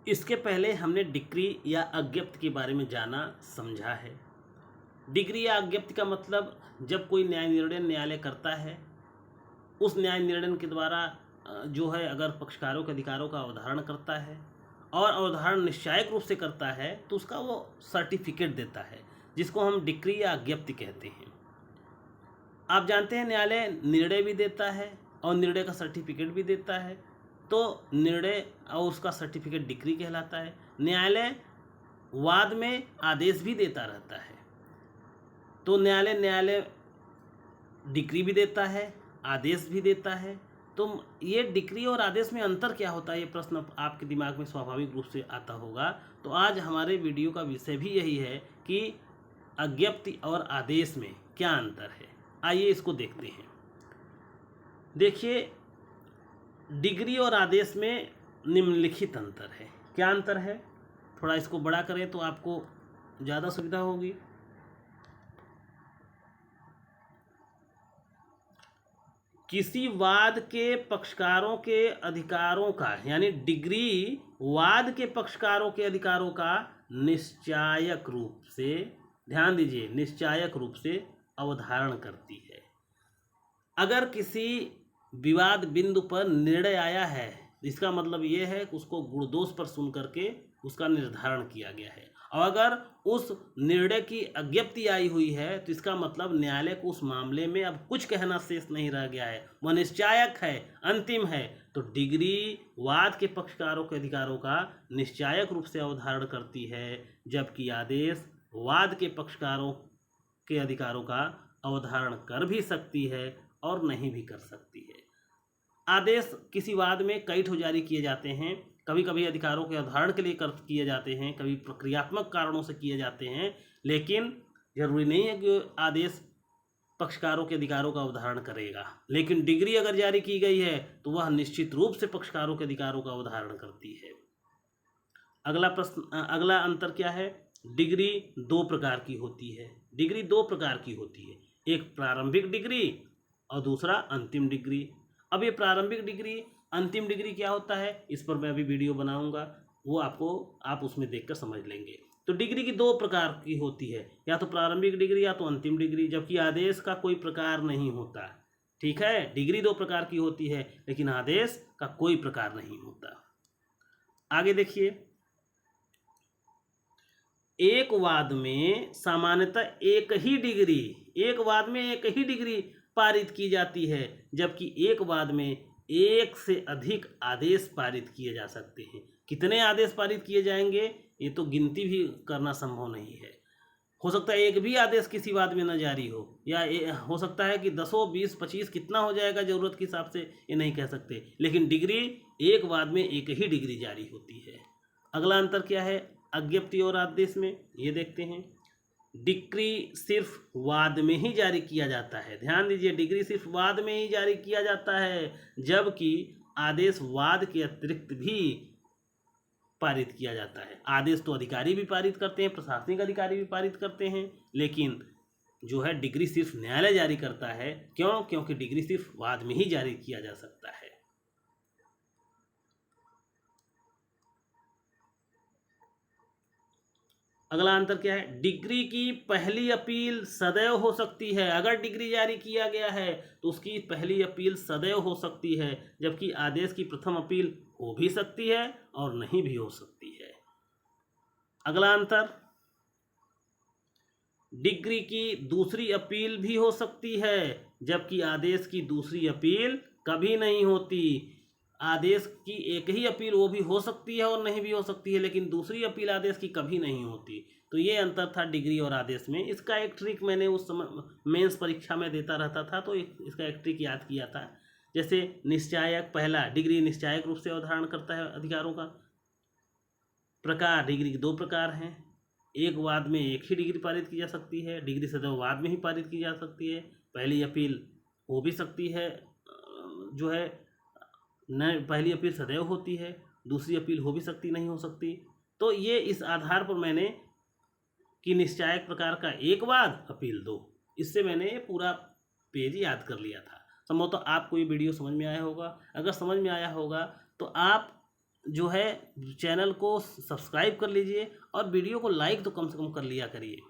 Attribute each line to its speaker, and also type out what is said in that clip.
Speaker 1: इसके पहले हमने डिक्री या अज्ञप्ति के बारे में जाना समझा है। डिक्री या अज्ञप्ति का मतलब जब कोई न्याय निर्णय न्यायालय करता है, उस न्याय निर्णय के द्वारा जो है अगर पक्षकारों के अधिकारों का अवधारण करता है और अवधारण निश्चायक रूप से करता है तो उसका वो सर्टिफिकेट देता है, जिसको हम डिक्री या अज्ञप्ति कहते हैं। आप जानते हैं न्यायालय निर्णय भी देता है और निर्णय का सर्टिफिकेट भी देता है, तो निर्णय और उसका सर्टिफिकेट डिक्री कहलाता है। न्यायालय वाद में आदेश भी देता रहता है, तो न्यायालय डिक्री भी देता है, आदेश भी देता है। तो ये डिक्री और आदेश में अंतर क्या होता है, ये प्रश्न आपके दिमाग में स्वाभाविक रूप से आता होगा। तो आज हमारे वीडियो का विषय भी यही है कि अज्ञप्ति और आदेश में क्या अंतर है। आइए इसको देखते हैं। देखिए, डिक्री और आदेश में निम्नलिखित अंतर है। क्या अंतर है, थोड़ा इसको बड़ा करें तो आपको ज़्यादा सुविधा होगी। किसी वाद के पक्षकारों के अधिकारों का, यानी डिक्री वाद के पक्षकारों के अधिकारों का निश्चायक रूप से, ध्यान दीजिए, निश्चायक रूप से अवधारण करती है। अगर किसी विवाद बिंदु पर निर्णय आया है, इसका मतलब ये है कि उसको गुण दोष पर सुन करके उसका निर्धारण किया गया है। और अगर उस निर्णय की अज्ञप्ति आई हुई है तो इसका मतलब न्यायालय को उस मामले में अब कुछ कहना शेष नहीं रह गया है, वह निश्चायक है, अंतिम है। तो डिक्री वाद के पक्षकारों के अधिकारों का निश्चायक रूप से अवधारण करती है, जबकि आदेश वाद के पक्षकारों के अधिकारों का अवधारण कर भी सकती है और नहीं भी कर सकती है। आदेश किसी वाद में कई ठो जारी किए जाते हैं, कभी कभी अधिकारों के अवधारण के लिए किए जाते हैं, कभी प्रक्रियात्मक कारणों से किए जाते हैं, लेकिन जरूरी नहीं है कि आदेश पक्षकारों के अधिकारों का अवधारण करेगा। लेकिन डिक्री अगर जारी की गई है तो वह निश्चित रूप से पक्षकारों के अधिकारों का अवधारण करती है। अगला प्रश्न, अगला अंतर क्या है। डिक्री दो प्रकार की होती है। डिक्री दो प्रकार की होती है, एक प्रारंभिक डिक्री और दूसरा अंतिम डिक्री। अब ये प्रारंभिक डिक्री, अंतिम डिक्री क्या होता है, इस पर मैं अभी वीडियो बनाऊंगा, वो आप उसमें देखकर समझ लेंगे। तो डिक्री की दो प्रकार की होती है, या तो प्रारंभिक डिक्री या तो अंतिम डिक्री, जबकि आदेश का कोई प्रकार नहीं होता। ठीक है, डिक्री दो प्रकार की होती है लेकिन आदेश का कोई प्रकार नहीं होता। आगे देखिए, एक वाद में सामान्यतः एक वाद में एक ही डिक्री पारित की जाती है, जबकि एक वाद में एक से अधिक आदेश पारित किए जा सकते हैं। कितने आदेश पारित किए जाएंगे ये तो गिनती भी करना संभव नहीं है। हो सकता है एक भी आदेश किसी वाद में न जारी हो, या हो सकता है कि 10, 20, 25 कितना हो जाएगा जरूरत के हिसाब से, ये नहीं कह सकते। लेकिन डिक्री एक वाद में एक ही डिक्री जारी होती है। अगला अंतर क्या है अज्ञप्ति और आदेश में, ये देखते हैं। डिक्री सिर्फ वाद में ही जारी किया जाता है। ध्यान दीजिए, डिक्री सिर्फ वाद में ही जारी किया जाता है, जबकि आदेश वाद के अतिरिक्त भी पारित किया जाता है। आदेश तो अधिकारी भी पारित करते हैं, प्रशासनिक अधिकारी भी पारित करते हैं, लेकिन जो है डिक्री सिर्फ न्यायालय जारी करता है। क्यों? क्योंकि डिक्री सिर्फ वाद में ही जारी किया जा सकता है। अगला अंतर क्या है, डिक्री की पहली अपील सदैव हो सकती है। अगर डिक्री जारी किया गया है तो उसकी पहली अपील सदैव हो सकती है, जबकि आदेश की प्रथम अपील हो भी सकती है और नहीं भी हो सकती है। अगला अंतर, डिक्री की दूसरी अपील भी हो सकती है, जबकि आदेश की दूसरी अपील कभी नहीं होती। आदेश की एक ही अपील वो भी हो सकती है और नहीं भी हो सकती है, लेकिन दूसरी अपील आदेश की कभी नहीं होती। तो ये अंतर था डिक्री और आदेश में। इसका एक ट्रिक मैंने उस समय मेंस परीक्षा में देता रहता था, तो इसका एक ट्रिक याद किया था। जैसे निश्चायक, पहला डिक्री निश्चायक रूप से अवधारण करता है अधिकारों का। प्रकार, डिक्री के दो प्रकार हैं। एक वाद में एक ही डिक्री पारित की जा सकती है, डिक्री सदैव वाद में ही पारित की जा सकती है। पहली अपील हो भी सकती है, जो है न पहली अपील सदैव होती है, दूसरी अपील हो भी सकती, नहीं हो सकती। तो ये इस आधार पर मैंने कि निश्चायक प्रकार का एक वाद, अपील दो, इससे मैंने ये पूरा पेज याद कर लिया था। संभवतः आपको ये वीडियो समझ में आया होगा। अगर समझ में आया होगा तो आप जो है चैनल को सब्सक्राइब कर लीजिए और वीडियो को लाइक तो कम से कम कर लिया करिए।